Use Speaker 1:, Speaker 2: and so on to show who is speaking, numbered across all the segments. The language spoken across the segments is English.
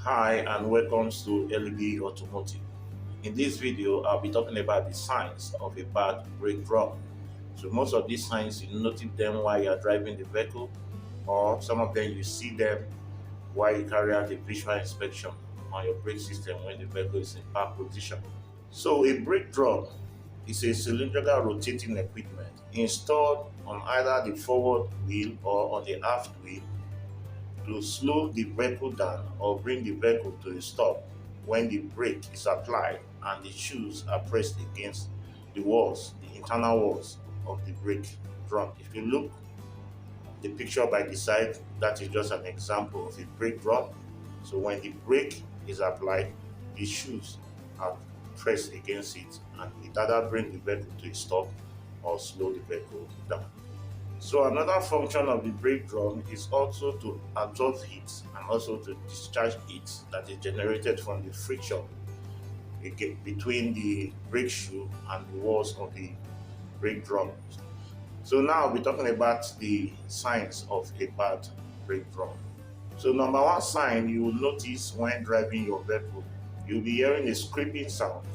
Speaker 1: Hi and welcome to ELLY-B Automotive. In this video, I'll be talking about the signs of a bad brake drum. So most of these signs, you notice them while you're driving the vehicle, or some of them you see them while you carry out a visual inspection on your brake system when the vehicle is in park position. So a brake drum is a cylindrical rotating equipment installed on either the forward wheel or on the aft wheel to slow the vehicle down or bring the vehicle to a stop when the brake is applied and the shoes are pressed against the walls, the internal walls of the brake drum. If you look the picture by the side, that is just an example of a brake drum. So when the brake is applied, the shoes are pressed against it and it either brings the vehicle to a stop or slow the vehicle down. So another function of the brake drum is also to absorb heat and also to discharge heat that is generated from the friction between the brake shoe and the walls of the brake drum. So now we're talking about the signs of a bad brake drum. So number one sign you will notice when driving your vehicle, you'll be hearing a scraping sound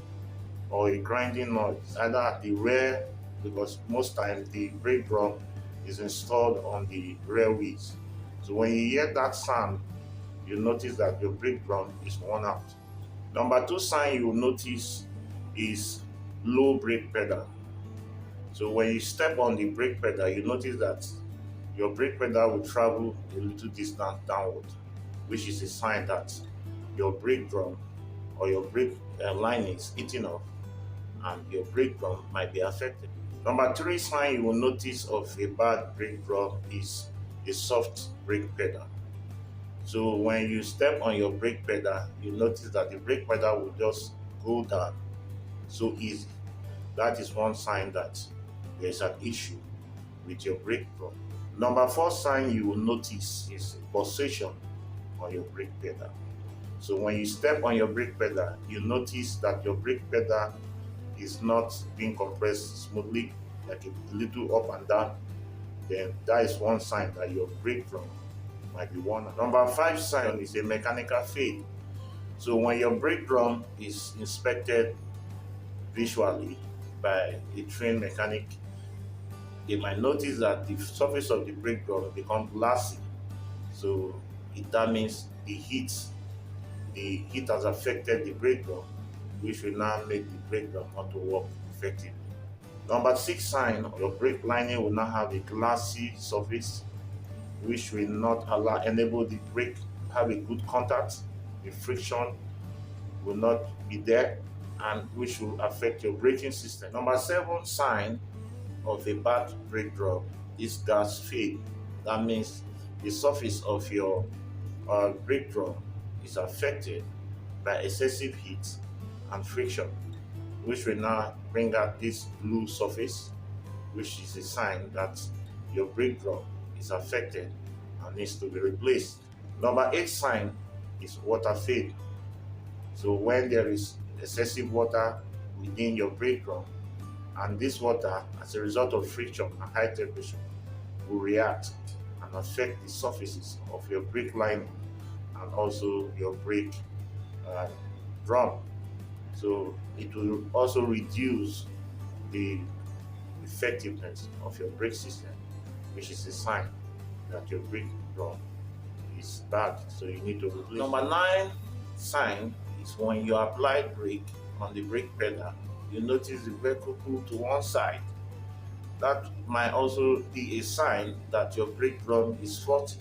Speaker 1: or a grinding noise, either at the rear, because most times the brake drum is installed on the rear wheels. So when you hear that sound, you notice that your brake drum is worn out. Number two sign you will notice is low brake pedal. So when you step on the brake pedal, you notice that your brake pedal will travel a little distance downward, which is a sign that your brake drum or your brake line is eating off and your brake drum might be affected. Number three sign you will notice of a bad brake drum is a soft brake pedal. So when you step on your brake pedal, you notice that the brake pedal will just go down so easy. That is one sign that there is an issue with your brake drum. Number four sign you will notice is pulsation on your brake pedal. So when you step on your brake pedal, you notice that your brake pedal is not being compressed smoothly, like a little up and down, then that is one sign that your brake drum might be worn out. Number five sign is a mechanical fade. So when your brake drum is inspected visually by a trained mechanic, they might notice that the surface of the brake drum becomes glassy. So that means the heat has affected the brake drum, which will now make the brake drum not to work effectively. Number six sign, your brake lining will not have a glassy surface, which will not enable the brake to have a good contact. The friction will not be there, and which will affect your braking system. Number seven sign of a bad brake drum is gas fade. That means the surface of your brake drum is affected by excessive heat and friction, which will now bring out this blue surface, which is a sign that your brake drum is affected and needs to be replaced. Number eight sign is water fade. So when there is excessive water within your brake drum, and this water, as a result of friction and high temperature, will react and affect the surfaces of your brake lining and also your brake drum. So it will also reduce the effectiveness of your brake system, which is a sign that your brake drum is bad, so you need to replace. Number nine sign is when you apply brake on the brake pedal, you notice the vehicle pull to one side. That might also be a sign that your brake drum is faulty.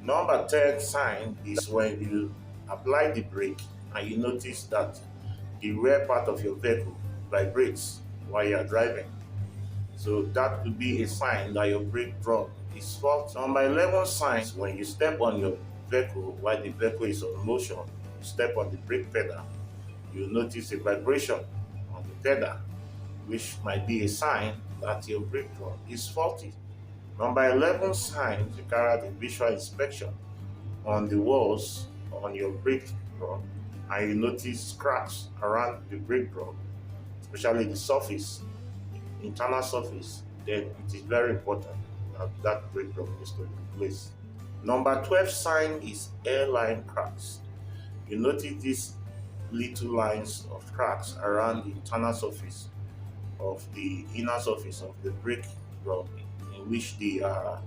Speaker 1: Number 10 sign is when you apply the brake and you notice that the rear part of your vehicle vibrates while you are driving. So that could be a sign that your brake drum is faulty. Number 11 signs, when you step on your vehicle while the vehicle is on motion, you step on the brake pedal, you notice a vibration on the pedal, which might be a sign that your brake drum is faulty. Number 11 sign, you carry out a visual inspection on the walls on your brake drum and you notice cracks around the brake drum, especially the surface, internal surface, then it is very important that that brake drum needs to be replaced. Number 12 sign is hairline cracks. You notice these little lines of cracks around the internal surface of the inner surface of the brake drum in which the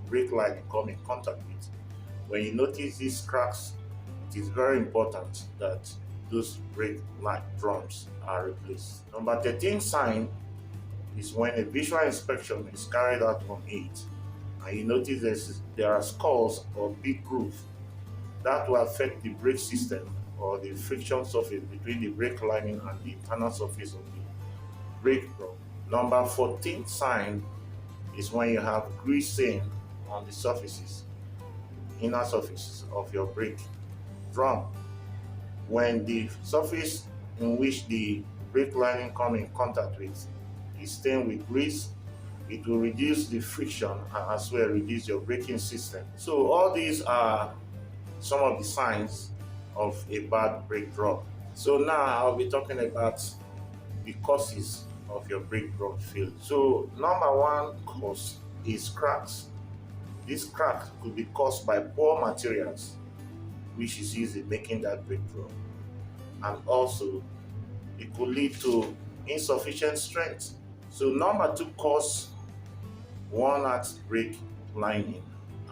Speaker 1: brake line come in contact with. When you notice these cracks, it is very important that those brake line drums are replaced. Number 13 sign is when a visual inspection is carried out on it and you notice there are scalds or big grooves that will affect the brake system or the friction surface between the brake lining and the internal surface of the brake drum. Number 14 sign is when you have greasing on the surfaces, inner surfaces of your brake drum. When the surface in which the brake lining come in contact with is stained with grease, it will reduce the friction and as well reduce your braking system. So all these are some of the signs of a bad brake drum. So now I'll be talking about the causes of your brake drum failure. So number one cause is cracks. This crack could be caused by poor materials which is used in making that brake drum, and also it could lead to insufficient strength. So number two cause worn out brake lining.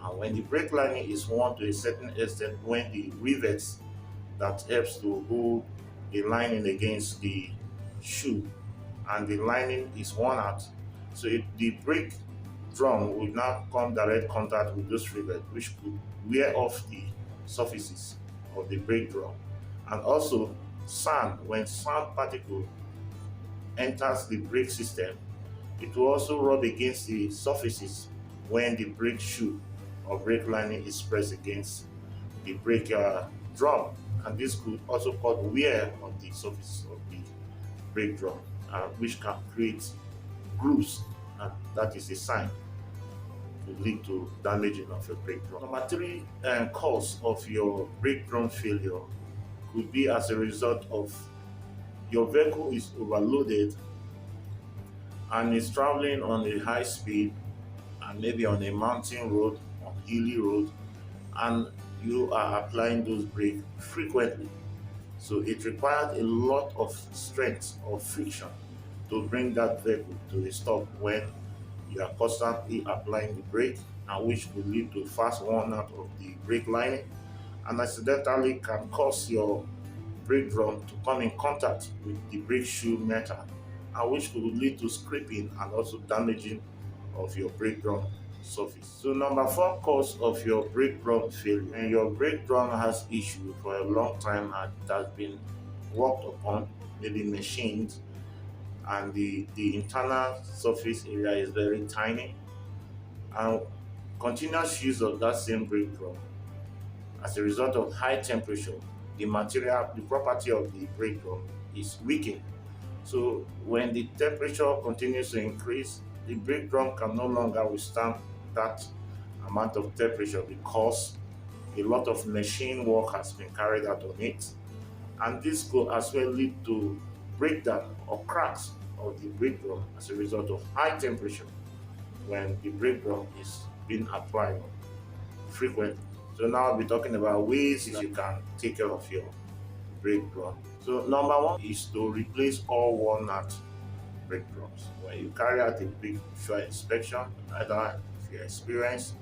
Speaker 1: And when the brake lining is worn to a certain extent, when the rivets that helps to hold the lining against the shoe and the lining is worn out, so the brake drum will now come direct contact with those rivets, which could wear off the surfaces of the brake drum. And also sand, when sand particle enters the brake system, it will also rub against the surfaces when the brake shoe or brake lining is pressed against the brake drum, and this could also cause wear on the surface of the brake drum, which can create grooves, and that is a sign to lead to damaging of your brake drum. Number three cause of your brake drum failure could be as a result of your vehicle is overloaded and is traveling on a high speed and maybe on a mountain road, on hilly road, and you are applying those brakes frequently. So it requires a lot of strength or friction to bring that vehicle to a stop when you are constantly applying the brake, and which will lead to fast worn out of the brake lining and accidentally can cause your brake drum to come in contact with the brake shoe metal, and which could lead to scraping and also damaging of your brake drum surface. So number four cause of your brake drum failure, and your brake drum has issue for a long time and it has been worked upon, maybe machined, and the internal surface area is very tiny, and continuous use of that same brake drum as a result of high temperature, the material, the property of the brake drum is weakened. So when the temperature continues to increase, the brake drum can no longer withstand that amount of temperature because a lot of machine work has been carried out on it, and this could as well lead to breakdown or cracks of the brake drum as a result of high temperature when the brake drum is being applied frequently. So now I'll be talking about ways you can take care of your brake drum. So number one is to replace all worn out brake drums. When you carry out a brake visual inspection, either if you're experienced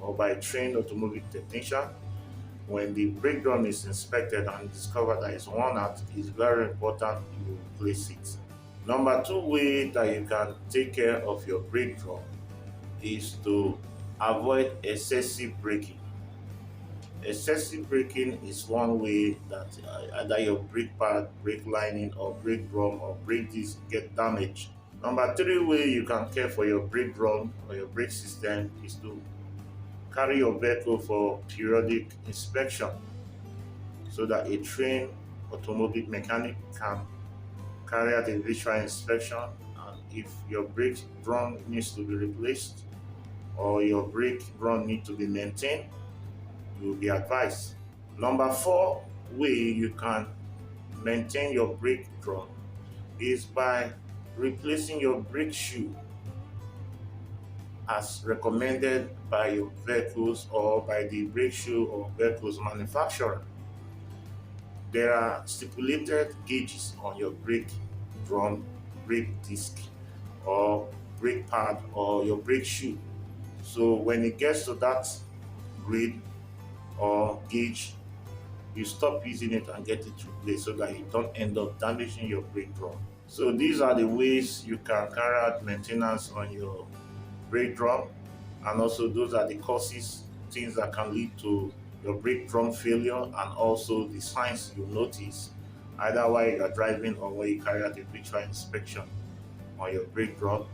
Speaker 1: or by a trained automobile technician, when the brake drum is inspected and discovered that it's worn out, it's very important you replace it. Number two way that you can take care of your brake drum is to avoid excessive braking. Excessive braking is one way that either your brake pad, brake lining, or brake drum or brake disc get damaged. Number three way you can care for your brake drum or your brake system is to carry your vehicle for periodic inspection so that a trained automobile mechanic can carry out a visual inspection, and if your brake drum needs to be replaced or your brake drum needs to be maintained, you will be advised. Number four way you can maintain your brake drum is by replacing your brake shoe as recommended by your vehicles or by the brake shoe or vehicles manufacturer. There are stipulated gauges on your brake drum, brake disc, or brake pad, or your brake shoe. So when it gets to that grade or gauge, you stop using it and get it replaced so that you don't end up damaging your brake drum. So these are the ways you can carry out maintenance on your brake drum, and also those are the causes, things that can lead to your brake drum failure, and also the signs you notice either while you are driving or when you carry out a visual inspection on your brake drum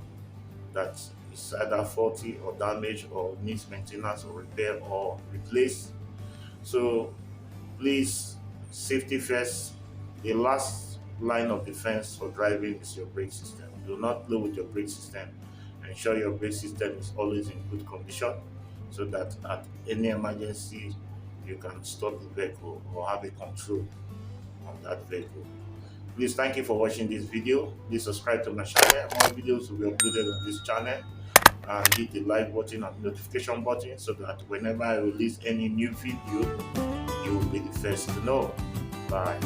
Speaker 1: that is either faulty or damaged or needs maintenance or repair or replace. So please, safety first. The last line of defense for driving is your brake system. Do not play with your brake system. Ensure your brake system is always in good condition so that at any emergency you can stop the vehicle or have a control on that vehicle. Please, thank you for watching this video. Please subscribe to my channel. More videos will be uploaded on this channel, and hit the like button and notification button so that whenever I release any new video, you will be the first to know. Bye.